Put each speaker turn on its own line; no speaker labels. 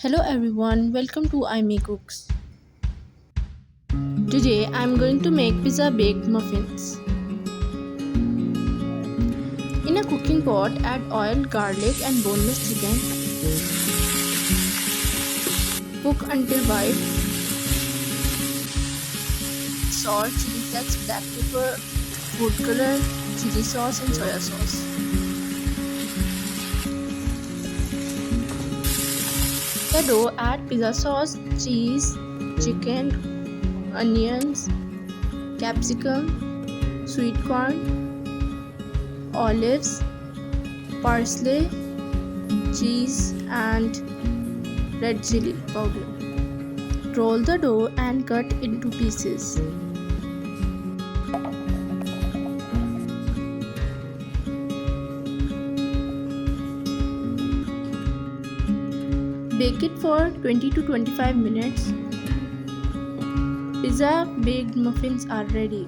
Hello everyone, welcome to ImeCooks. Today I am going to make pizza baked muffins. In a cooking pot, add oil, garlic and boneless chicken. Cook until white. Salt, chili flakes, black pepper, food color, chili sauce and soya sauce. The dough, add pizza sauce, cheese, chicken, onions, capsicum, sweet corn, olives, parsley, cheese and red chili powder. Roll the dough and cut into pieces. Bake it for 20 to 25 minutes. Pizza baked muffins are ready.